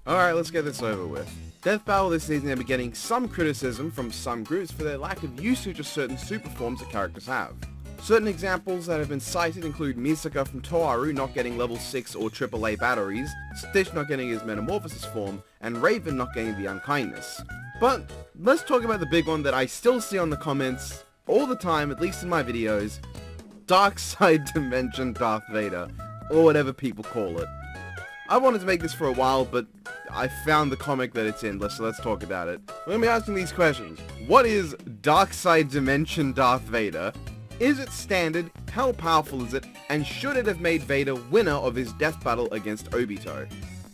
Alright, let's get this over with. Death Battle this season have been getting some criticism from some groups for their lack of usage of certain super forms that characters have. Certain examples that have been cited include Misaka from Toaru not getting level 6 or AAA batteries, Stitch not getting his Metamorphosis form, and Raven not getting the Unkindness. But let's talk about the big one that I still see on the comments all the time, at least in my videos, Side Dimension Darth Vader, or whatever people call it. I wanted to make this for a while, but I found the comic that it's in, so let's talk about it. We're going to be asking these questions. What is Side Dimension Darth Vader? Is it standard? How powerful is it? And should it have made Vader winner of his death battle against Obito?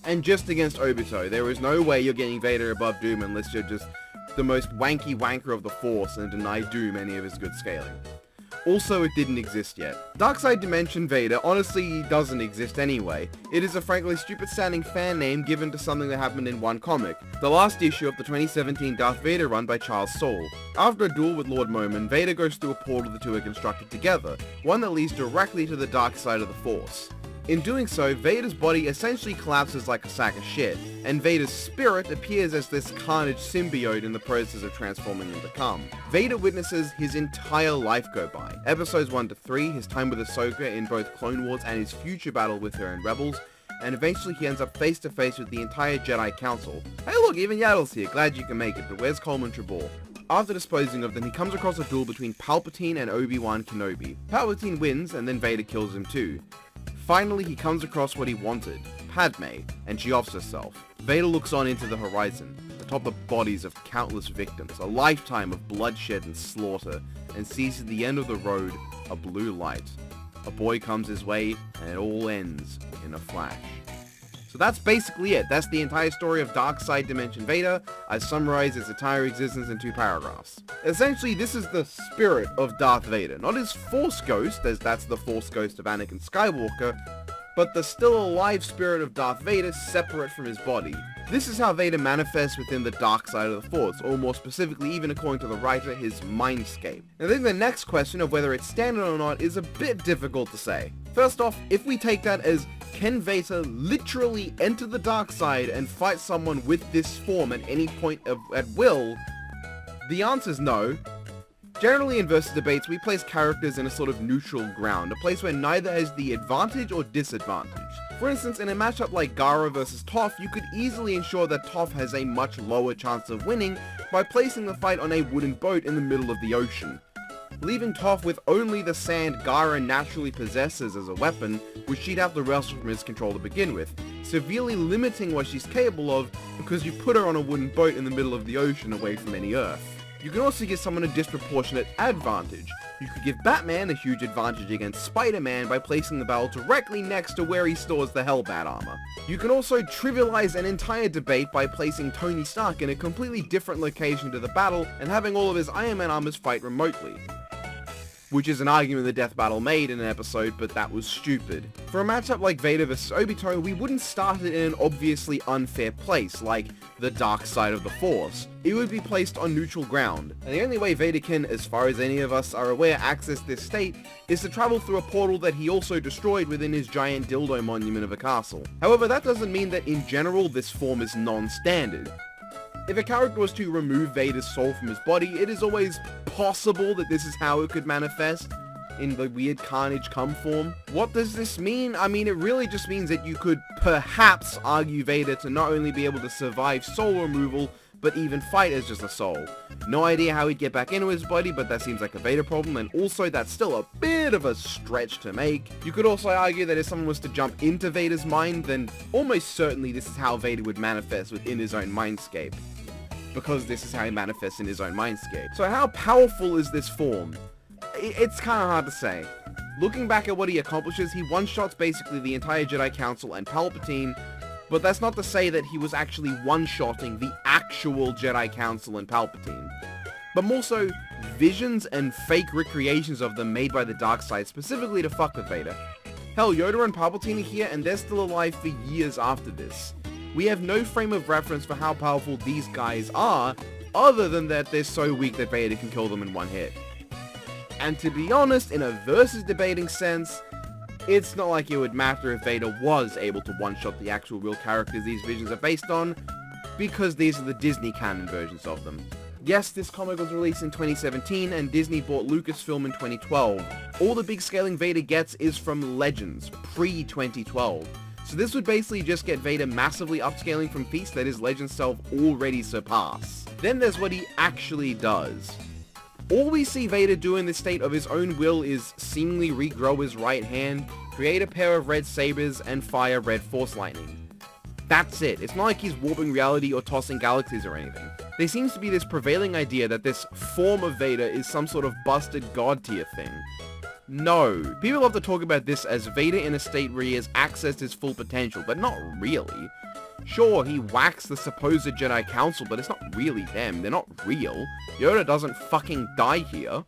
And just against Obito. There is no way you're getting Vader above Doom unless you're just the most wanky wanker of the Force and deny Doom any of his good scaling. Also, it didn't exist yet. Side Dimension Vader honestly doesn't exist anyway. It is a frankly stupid sounding fan name given to something that happened in one comic, the last issue of the 2017 Darth Vader run by Charles Soule. After a duel with Lord Momin, Vader goes through a portal the two are constructed together, one that leads directly to the dark side of the Force. In doing so, Vader's body essentially collapses like a sack of shit, and Vader's spirit appears as this carnage symbiote in the process of transforming into Khum. Vader witnesses his entire life go by. Episodes 1 to 3, his time with Ahsoka in both Clone Wars and his future battle with her in Rebels, and eventually he ends up face to face with the entire Jedi Council. Hey look, even Yaddle's here, glad you can make it, but where's Coleman Trebor? After disposing of them, he comes across a duel between Palpatine and Obi-Wan Kenobi. Palpatine wins, and then Vader kills him too. Finally, he comes across what he wanted, Padme, and she offs herself. Vader looks on into the horizon, atop the bodies of countless victims, a lifetime of bloodshed and slaughter, and sees at the end of the road a blue light. A boy comes his way, and it all ends in a flash. So that's basically it. That's the entire story of Side Dimension Vader. I summarized its entire existence in 2 paragraphs. Essentially, this is the spirit of Darth Vader. Not his Force ghost, as that's the Force ghost of Anakin Skywalker, but the still alive spirit of Darth Vader separate from his body. This is how Vader manifests within the dark side of the Force, or more specifically, even according to the writer, his mindscape. I think the next question of whether it's standard or not is a bit difficult to say. First off, if we take that as, can Vader literally enter the dark side and fight someone with this form at any point at will? The answer is no. Generally in versus debates, we place characters in a sort of neutral ground, a place where neither has the advantage or disadvantage. For instance, in a matchup like Gara vs Toph, you could easily ensure that Toph has a much lower chance of winning by placing the fight on a wooden boat in the middle of the ocean. Leaving Toph with only the sand Gara naturally possesses as a weapon, which she'd have to wrestle from his control to begin with, severely limiting what she's capable of because you put her on a wooden boat in the middle of the ocean away from any Earth. You can also give someone a disproportionate advantage. You could give Batman a huge advantage against Spider-Man by placing the battle directly next to where he stores the Hellbat armor. You can also trivialize an entire debate by placing Tony Stark in a completely different location to the battle and having all of his Iron Man armors fight remotely. Which is an argument the Death Battle made in an episode, but that was stupid. For a matchup like Vader vs Obito, we wouldn't start it in an obviously unfair place, like the dark side of the Force. It would be placed on neutral ground, and the only way Vader can, as far as any of us are aware, access this state is to travel through a portal that he also destroyed within his giant dildo monument of a castle. However, that doesn't mean that in general this form is non-standard. If a character was to remove Vader's soul from his body, it is always possible that this is how it could manifest in the weird Carnage Khum form. What does this mean? I mean, it really just means that you could perhaps argue Vader to not only be able to survive soul removal, but even fight as just a soul. No idea how he'd get back into his body, but that seems like a Vader problem, and also that's still a bit of a stretch to make. You could also argue that if someone was to jump into Vader's mind, then almost certainly this is how Vader would manifest within his own mindscape. Because this is how he manifests in his own mindscape. So how powerful is this form? It's kind of hard to say. Looking back at what he accomplishes, he one-shots basically the entire Jedi Council and Palpatine, but that's not to say that he was actually one-shotting the actual Jedi Council and Palpatine, but more so visions and fake recreations of them made by the dark side specifically to fuck with Vader. Hell, Yoda and Palpatine are here and they're still alive for years after this. We have no frame of reference for how powerful these guys are, other than that they're so weak that Vader can kill them in one hit. And to be honest, in a versus debating sense, It's not like it would matter if Vader was able to one-shot the actual real characters these visions are based on, because these are the Disney canon versions of them. Yes, this comic was released in 2017, and Disney bought Lucasfilm in 2012. All the big scaling Vader gets is from Legends, pre-2012. So this would basically just get Vader massively upscaling from feats that his Legends self already surpass. Then there's what he actually does. All we see Vader do in this state of his own will is seemingly regrow his right hand, create a pair of red sabers, and fire red force lightning. That's it. It's not like he's warping reality or tossing galaxies or anything. There seems to be this prevailing idea that this form of Vader is some sort of busted god tier thing. No. People love to talk about this as Vader in a state where he has accessed his full potential, but not really. Sure, he whacks the supposed Jedi Council, but it's not really them. They're not real. Yoda doesn't fucking die here.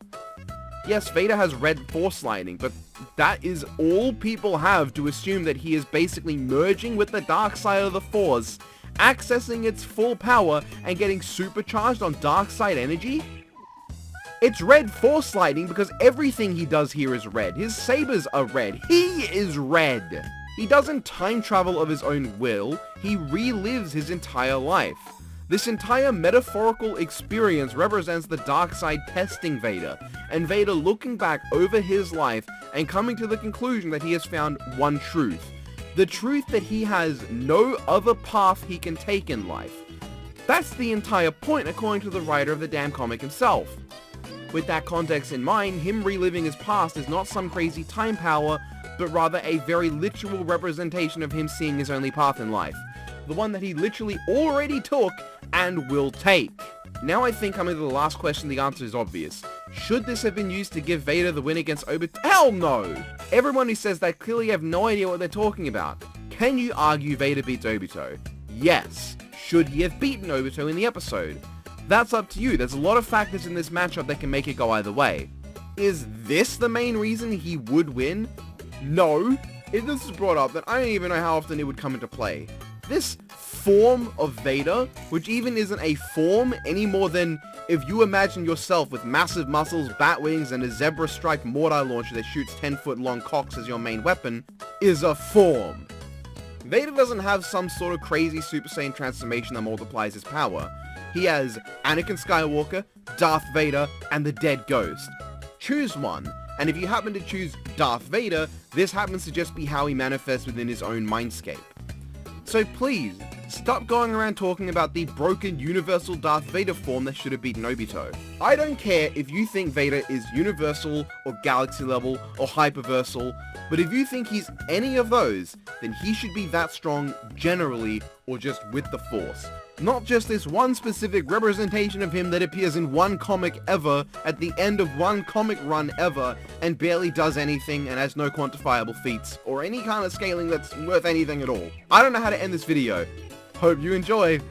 Yes, Vader has red force lightning, but that is all people have to assume that he is basically merging with the dark side of the Force, accessing its full power, and getting supercharged on dark side energy? It's red force lightning because everything he does here is red. His sabers are red. He is red. He doesn't time travel of his own will. He relives his entire life. This entire metaphorical experience represents the dark side testing Vader, and Vader looking back over his life and coming to the conclusion that he has found one truth. The truth that he has no other path he can take in life. That's the entire point according to the writer of the damn comic himself. With that context in mind, him reliving his past is not some crazy time power, but rather a very literal representation of him seeing his only path in life. The one that he literally already took and will take. Now I think coming to the last question, the answer is obvious. Should this have been used to give Vader the win against Obito? Hell no! Everyone who says that clearly have no idea what they're talking about. Can you argue Vader beats Obito? Yes. Should he have beaten Obito in the episode? That's up to you. There's a lot of factors in this matchup that can make it go either way. Is this the main reason he would win? No. If this is brought up, then I don't even know how often it would come into play. This form of Vader, which even isn't a form any more than if you imagine yourself with massive muscles, bat wings, and a zebra-striped mortar launcher that shoots 10-foot long cocks as your main weapon, is a form. Vader doesn't have some sort of crazy Super Saiyan transformation that multiplies his power. He has Anakin Skywalker, Darth Vader, and the Dead Ghost. Choose one, and if you happen to choose Darth Vader, this happens to just be how he manifests within his own mindscape. So please, stop going around talking about the broken universal Darth Vader form that should have beaten Obito. I don't care if you think Vader is universal, or galaxy level, or hyperversal, but if you think he's any of those, then he should be that strong generally, or just with the Force. Not just this one specific representation of him that appears in one comic ever, at the end of one comic run ever, and barely does anything and has no quantifiable feats, or any kind of scaling that's worth anything at all. I don't know how to end this video. Hope you enjoyed.